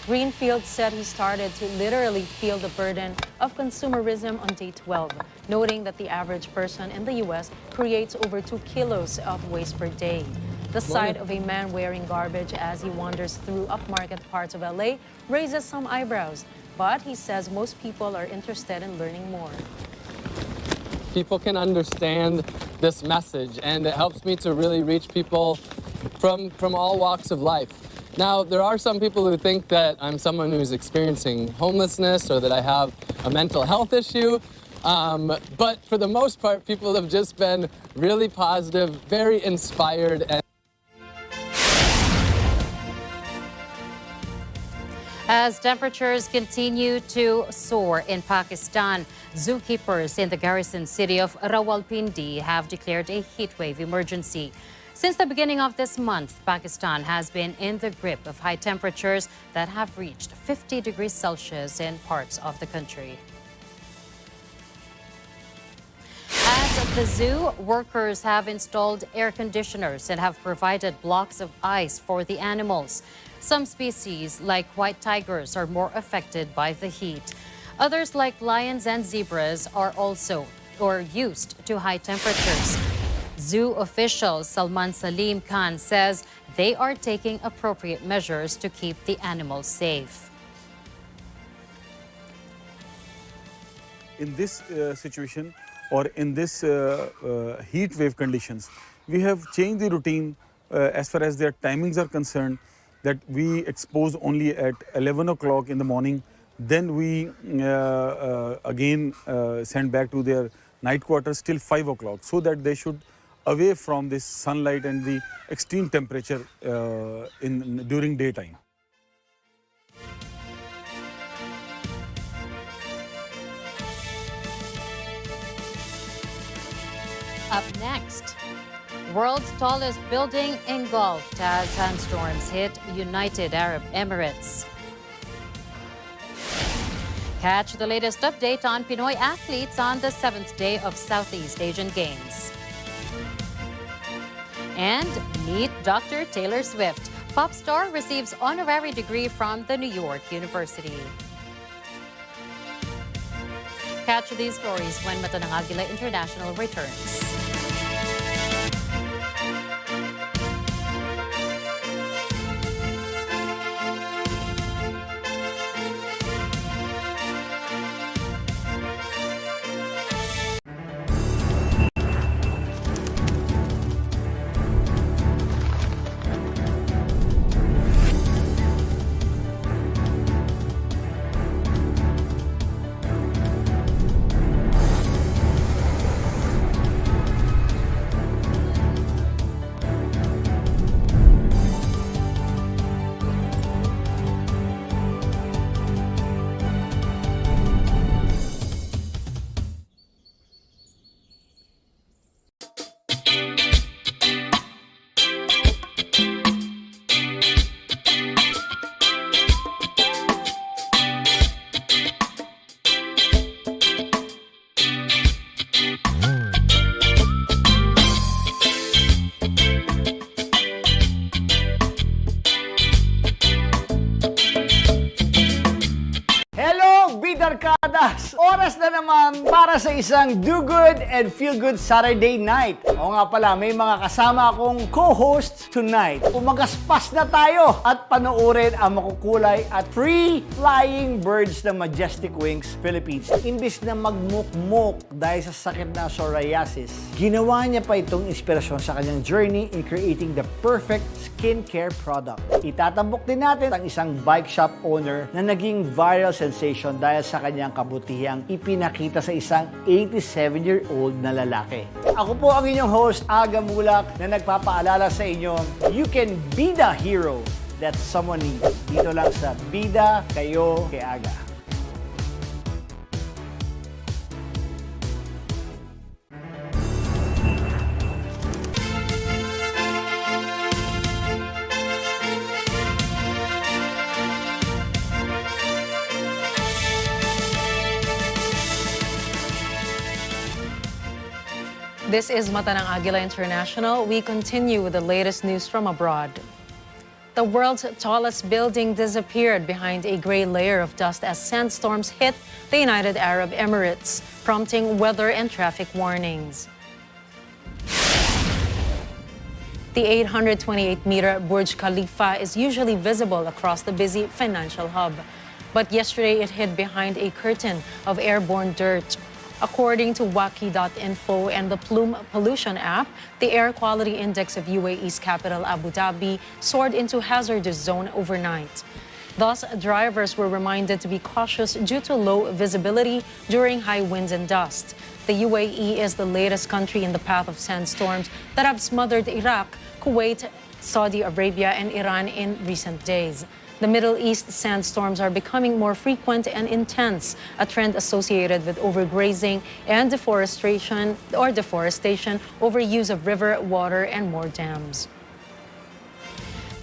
Greenfield said he started to literally feel the burden of consumerism on day 12, noting that the average person in the U.S. creates over 2 kilos of waste per day. The sight of a man wearing garbage as he wanders through upmarket parts of LA raises some eyebrows, but he says most people are interested in learning more. People can understand this message, and it helps me to really reach people from all walks of life. Now, there are some people who think that I'm someone who's experiencing homelessness or that I have a mental health issue. But for the most part, people have just been really positive, very inspired. As temperatures continue to soar in Pakistan, zookeepers in the garrison city of Rawalpindi have declared a heatwave emergency. Since the beginning of this month, Pakistan has been in the grip of high temperatures that have reached 50 degrees Celsius in parts of the country. At the zoo, workers have installed air conditioners and have provided blocks of ice for the animals. Some species, like white tigers, are more affected by the heat. Others, like lions and zebras, are also used to high temperatures. Zoo official Salman Salim Khan says they are taking appropriate measures to keep the animals safe. In this situation or in this heat wave conditions, we have changed the routine as far as their timings are concerned, that we expose only at 11 o'clock in the morning. Then we again send back to their night quarters till 5 o'clock, so that they should away from this sunlight and the extreme temperature during daytime. Up next, world's tallest building engulfed as sandstorms hit United Arab Emirates. Catch the latest update on Pinoy athletes on the 7th day of Southeast Asian Games. And meet Dr. Taylor Swift. Pop star receives honorary degree from the New York University. Catch these stories when Mata ng Agila International returns. Barkadas! Oras na naman para sa isang Do Good and Feel Good Saturday night. O nga pala, may mga kasama akong co-hosts tonight. Umagaspas na tayo at panoorin ang makukulay at free-flying birds ng Majestic Wings Philippines. Imbis na magmukmok dahil sa sakit na psoriasis, ginawa niya pa itong inspirasyon sa kanyang journey in creating the perfect skincare product. Itatambok din natin ang isang bike shop owner na naging viral sensation dahil sa kanyang kabutihang ipinakita sa isang 87-year-old na lalaki. Ako po ang inyong host, Aga Mulak, na nagpapaalala sa inyo, you can be the hero that someone needs. Dito lang sa Bida Kayo kay Aga. This is Mata ng Agila International. We continue with the latest news from abroad. The world's tallest building disappeared behind a gray layer of dust as sandstorms hit the United Arab Emirates, prompting weather and traffic warnings. The 828-meter Burj Khalifa is usually visible across the busy financial hub. But yesterday, it hid behind a curtain of airborne dirt. According to Waki.info and the Plume Pollution app, the air quality index of UAE's capital Abu Dhabi soared into hazardous zone overnight. Thus, drivers were reminded to be cautious due to low visibility during high winds and dust. The UAE is the latest country in the path of sandstorms that have smothered Iraq, Kuwait, Saudi Arabia, and Iran in recent days. The Middle East sandstorms are becoming more frequent and intense, a trend associated with overgrazing and deforestation, overuse of river water, and more dams.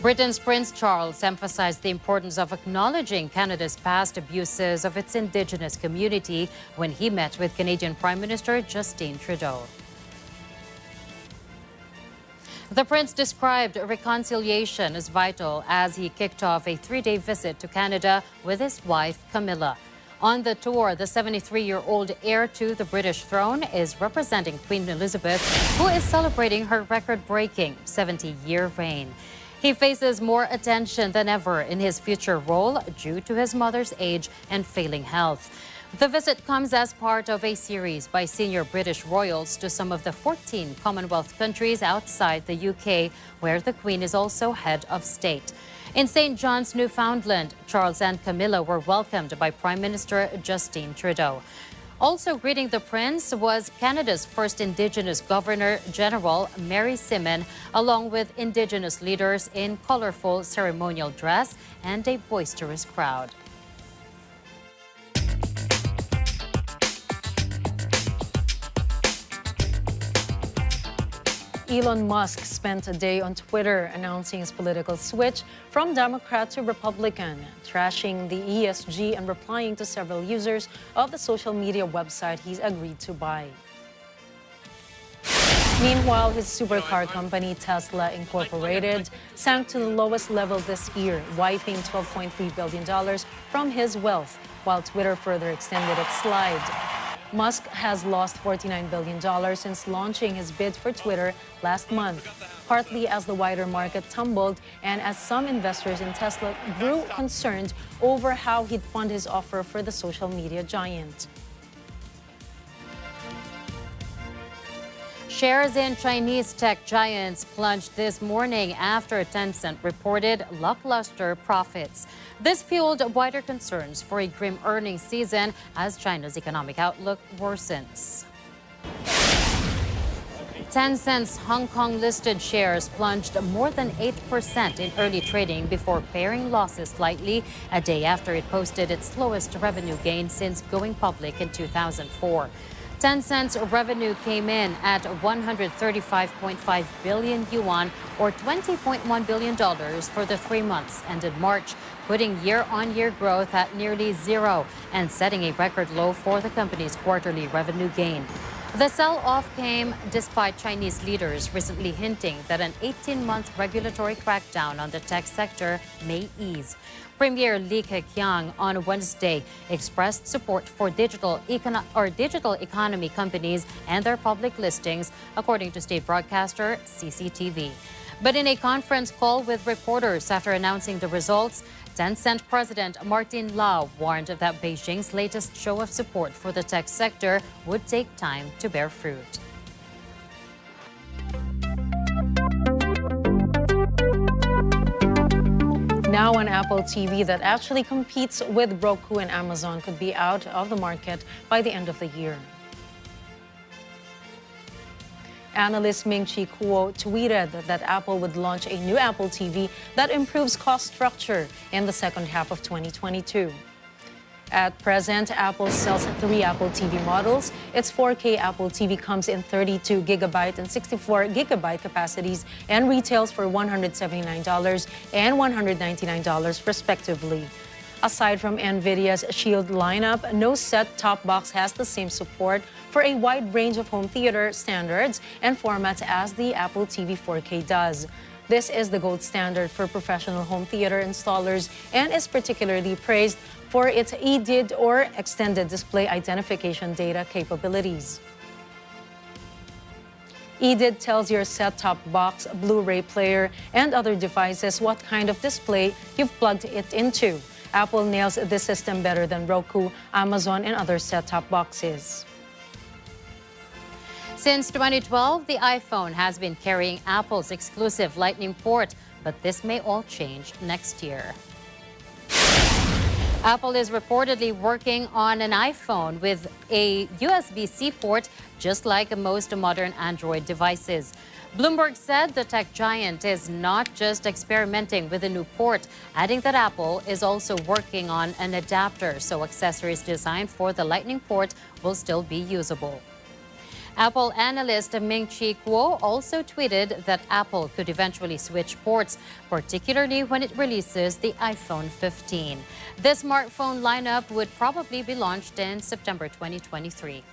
Britain's Prince Charles emphasized the importance of acknowledging Canada's past abuses of its Indigenous community when he met with Canadian Prime Minister Justin Trudeau. The Prince described reconciliation as vital as he kicked off a 3-day visit to Canada with his wife, Camilla. On the tour, the 73-year-old heir to the British throne is representing Queen Elizabeth, who is celebrating her record-breaking 70-year reign. He faces more attention than ever in his future role due to his mother's age and failing health. The visit comes as part of a series by senior British royals to some of the 14 Commonwealth countries outside the UK, where the Queen is also head of state. In St. John's, Newfoundland, Charles and Camilla were welcomed by Prime Minister Justin Trudeau. Also greeting the Prince was Canada's first Indigenous Governor-General, Mary Simon, along with Indigenous leaders in colorful ceremonial dress and a boisterous crowd. Elon Musk spent a day on Twitter announcing his political switch from Democrat to Republican, trashing the ESG and replying to several users of the social media website he's agreed to buy. Meanwhile, his supercar company, Tesla Incorporated, sank to the lowest level this year, wiping $12.3 billion from his wealth, while Twitter further extended its slide. Musk has lost $49 billion since launching his bid for Twitter last month, partly as the wider market tumbled and as some investors in Tesla grew concerned over how he'd fund his offer for the social media giant. Shares in Chinese tech giants plunged this morning after Tencent reported lackluster profits. This fueled wider concerns for a grim earnings season as China's economic outlook worsens. Tencent's Hong Kong-listed shares plunged more than 8% in early trading before paring losses slightly a day after it posted its slowest revenue gain since going public in 2004. Tencent's revenue came in at 135.5 billion yuan, or $20.1 billion for the 3 months ended March, putting year-on-year growth at nearly zero and setting a record low for the company's quarterly revenue gain. The sell-off came despite Chinese leaders recently hinting that an 18-month regulatory crackdown on the tech sector may ease. Premier Li Keqiang on Wednesday expressed support for digital economy companies and their public listings, according to state broadcaster CCTV. But in a conference call with reporters after announcing the results, Tencent President Martin Lau warned that Beijing's latest show of support for the tech sector would take time to bear fruit. Now an Apple TV that actually competes with Roku and Amazon could be out of the market by the end of the year. Analyst Ming-Chi Kuo tweeted that Apple would launch a new Apple TV that improves cost structure in the second half of 2022. At present, Apple sells 3 Apple TV models. Its 4K Apple TV comes in 32 gigabyte and 64 gigabyte capacities and retails for $179 and $199 respectively. Aside from NVIDIA's Shield lineup, no set-top box has the same support for a wide range of home theater standards and formats as the Apple TV 4K does. This is the gold standard for professional home theater installers and is particularly praised for its EDID or Extended Display Identification data capabilities. EDID tells your set-top box, Blu-ray player, and other devices what kind of display you've plugged it into. Apple nails this system better than Roku, Amazon, and other set-top boxes. Since 2012, the iPhone has been carrying Apple's exclusive Lightning port, but this may all change next year. Apple is reportedly working on an iPhone with a USB-C port, just like most modern Android devices. Bloomberg said the tech giant is not just experimenting with a new port, adding that Apple is also working on an adapter so accessories designed for the Lightning port will still be usable. Apple analyst Ming-Chi Kuo also tweeted that Apple could eventually switch ports, particularly when it releases the iPhone 15. This smartphone lineup would probably be launched in September 2023.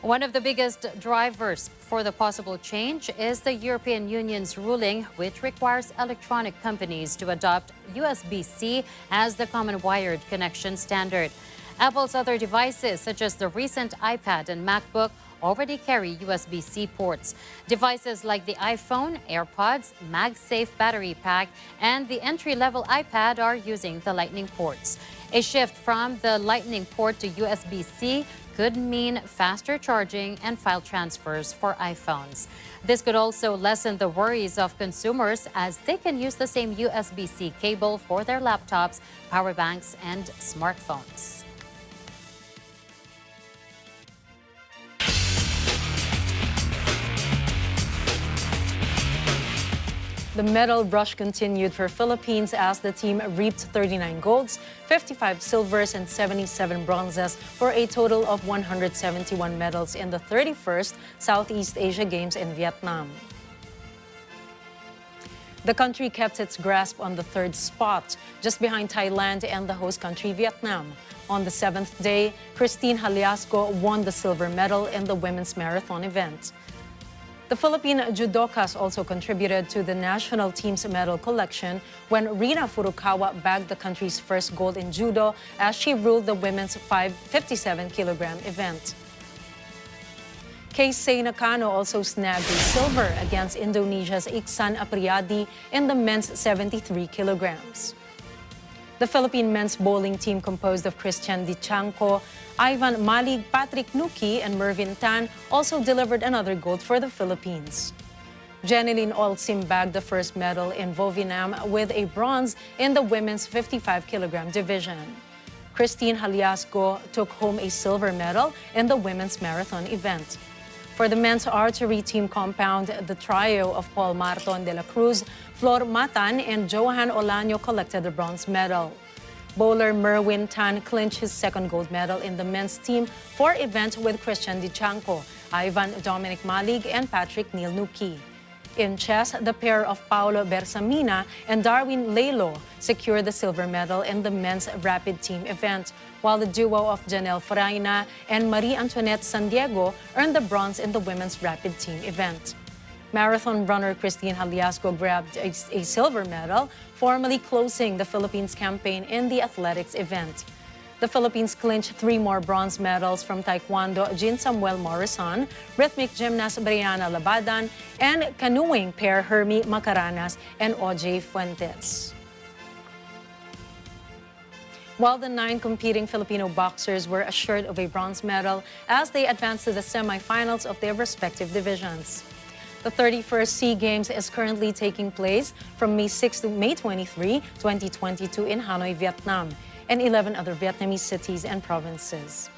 One of the biggest drivers for the possible change is the European Union's ruling, which requires electronic companies to adopt USB-C as the common wired connection standard. Apple's other devices, such as the recent iPad and MacBook, already carry USB-C ports. Devices like the iPhone, AirPods, MagSafe battery pack, and the entry-level iPad are using the Lightning ports. A shift from the Lightning port to USB-C could mean faster charging and file transfers for iPhones. This could also lessen the worries of consumers as they can use the same USB-C cable for their laptops, power banks, and smartphones. The medal rush continued for Philippines as the team reaped 39 golds, 55 silvers, and 77 bronzes for a total of 171 medals in the 31st Southeast Asia Games in Vietnam. The country kept its grasp on the third spot, just behind Thailand and the host country Vietnam. On the seventh day, Christine Haliasco won the silver medal in the women's marathon event. The Philippine judokas also contributed to the national team's medal collection when Rina Furukawa bagged the country's first gold in judo as she ruled the women's 57-kilogram event. Keisei Nakano also snagged a silver against Indonesia's Iksan Apriyadi in the men's 73 kilograms. The Philippine men's bowling team, composed of Christian Dichanco, Ivan Malig, Patrick Nuki, and Mervin Tan, also delivered another gold for the Philippines. Jeneline Olsim bagged the first medal in Vovinam with a bronze in the women's 55-kilogram division. Christine Haliasco took home a silver medal in the women's marathon event. For the men's archery team compound, the trio of Paul Marton de la Cruz, Flor Matan, and Johan Olaño collected the bronze medal. Bowler Merwin Tan clinched his second gold medal in the men's team for event with Christian Dichanco, Ivan Dominic Malig, and Patrick Neil Nuki. In chess, the pair of Paulo Bersamina and Darwin Lelo secured the silver medal in the men's rapid team event, while the duo of Janelle Fraina and Marie Antoinette San Diego earned the bronze in the women's rapid team event. Marathon runner Christine Haliasco grabbed a silver medal, formally closing the Philippines' campaign in the athletics event. The Philippines clinched 3 more bronze medals from Taekwondo Jean Samuel Morrison, rhythmic gymnast Brianna Labadan, and canoeing pair Hermie Macaranas and OJ Fuentes. While the 9 competing Filipino boxers were assured of a bronze medal as they advanced to the semifinals of their respective divisions. The 31st SEA Games is currently taking place from May 6 to May 23, 2022 in Hanoi, Vietnam, and 11 other Vietnamese cities and provinces.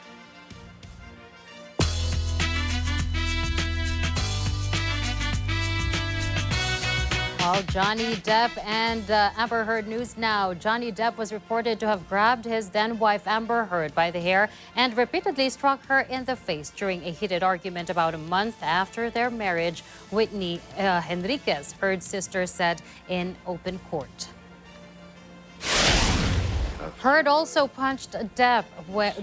Well, Johnny Depp and Amber Heard news now. Johnny Depp was reported to have grabbed his then-wife Amber Heard by the hair and repeatedly struck her in the face during a heated argument about a month after their marriage, Whitney Henriquez, Heard's sister, said in open court. Heard also punched Depp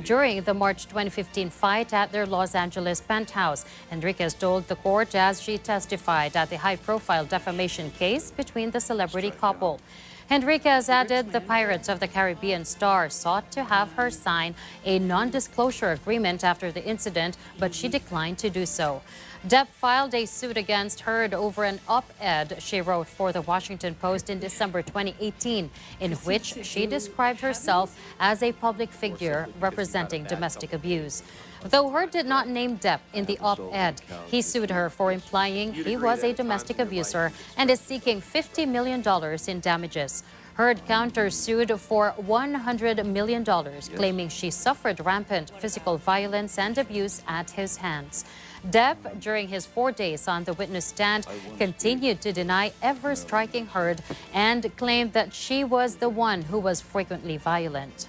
during the March 2015 fight at their Los Angeles penthouse. Henriquez told the court as she testified at the high-profile defamation case between the celebrity couple. Henriquez added the Pirates of the Caribbean star sought to have her sign a non-disclosure agreement after the incident, but she declined to do so. Depp filed a suit against Heard over an op-ed she wrote for the Washington Post in December 2018, in which she described herself as a public figure representing domestic abuse. Though Heard did not name Depp in the op-ed, he sued her for implying he was a domestic abuser and is seeking $50 million in damages. Heard countersued for $100 million, claiming she suffered rampant physical violence and abuse at his hands. Depp, during his 4 days on the witness stand, continued to deny ever striking Heard and claimed that she was the one who was frequently violent.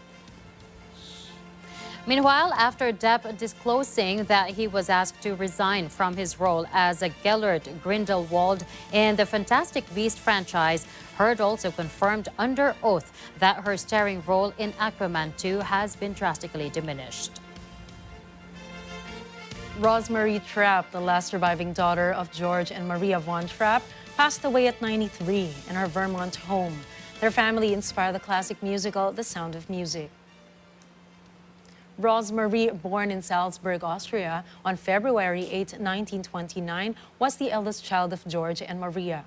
Meanwhile, after Depp disclosing that he was asked to resign from his role as a Gellert Grindelwald in the Fantastic Beasts franchise, Heard also confirmed under oath that her starring role in Aquaman 2 has been drastically diminished. Rosemary Trapp, the last surviving daughter of George and Maria Von Trapp, passed away at 93 in her Vermont home. Their family inspired the classic musical The Sound of Music. Rosemary, born in Salzburg, Austria, on February 8, 1929, was the eldest child of George and Maria.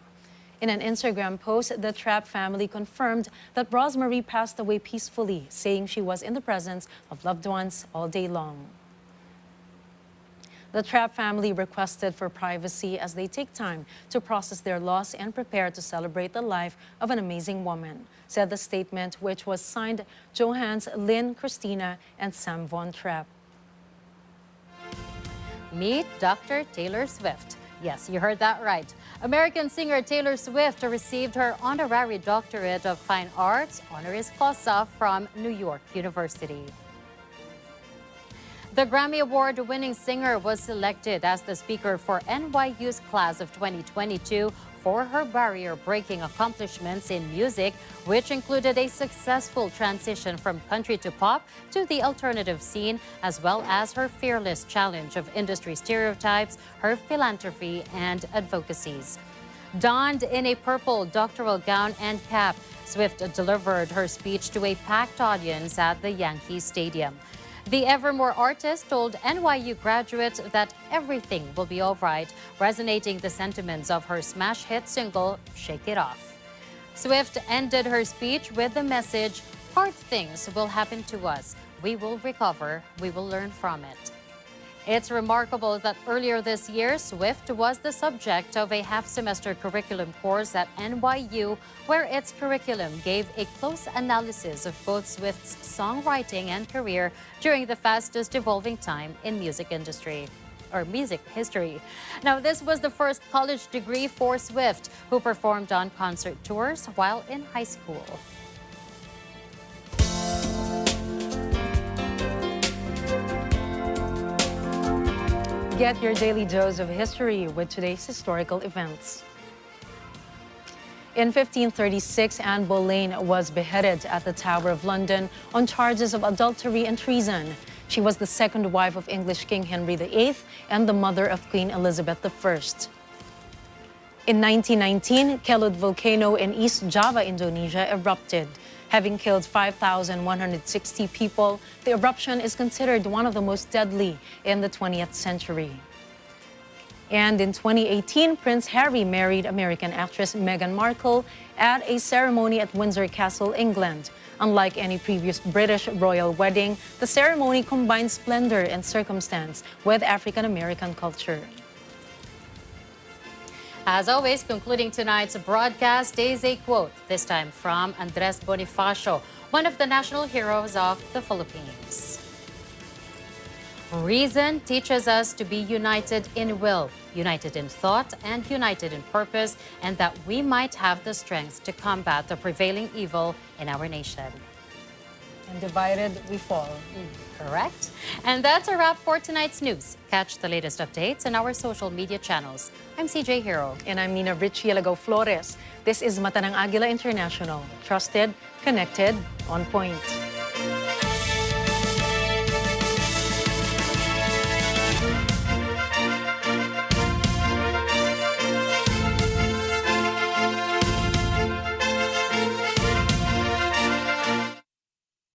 In an Instagram post, the Trapp family confirmed that Rosemary passed away peacefully, saying she was in the presence of loved ones all day long. The Trapp family requested for privacy as they take time to process their loss and prepare to celebrate the life of an amazing woman, said the statement, which was signed Johannes, Lynn, Christina, and Sam Von Trapp. Meet Dr. Taylor Swift. Yes, you heard that right. American singer Taylor Swift received her honorary doctorate of fine arts, honoris causa, from New York University. The Grammy Award-winning singer was selected as the speaker for NYU's class of 2022 for her barrier-breaking accomplishments in music, which included a successful transition from country to pop to the alternative scene, as well as her fearless challenge of industry stereotypes, her philanthropy, and advocacies. Donned in a purple doctoral gown and cap, Swift delivered her speech to a packed audience at the Yankee Stadium. The Evermore artist told NYU graduates that everything will be all right, resonating the sentiments of her smash hit single, Shake It Off. Swift ended her speech with the message, "Hard things will happen to us. We will recover. We will learn from it." It's remarkable that earlier this year, Swift was the subject of a half-semester curriculum course at NYU, where its curriculum gave a close analysis of both Swift's songwriting and career during the fastest evolving time in music history. Now, this was the first college degree for Swift, who performed on concert tours while in high school. Get your daily dose of history with today's historical events. In 1536, Anne Boleyn was beheaded at the Tower of London on charges of adultery and treason. She was the second wife of English King Henry VIII and the mother of Queen Elizabeth I. In 1919, Kelud volcano in East Java, Indonesia, erupted. Having killed 5,160 people, the eruption is considered one of the most deadly in the 20th century. And in 2018, Prince Harry married American actress Meghan Markle at a ceremony at Windsor Castle, England. Unlike any previous British royal wedding, the ceremony combined splendor and circumstance with African-American culture. As always, concluding tonight's broadcast is a quote, this time from Andres Bonifacio, one of the national heroes of the Philippines. Reason teaches us to be united in will, united in thought, and united in purpose, and that we might have the strength to combat the prevailing evil in our nation. And divided, we fall. Correct. And that's a wrap for tonight's news. Catch the latest updates on our social media channels. I'm CJ Hirro. And I'm Nina Ricci, Alagao, Flores. This is Mata ng Agila International. Trusted, connected, on point.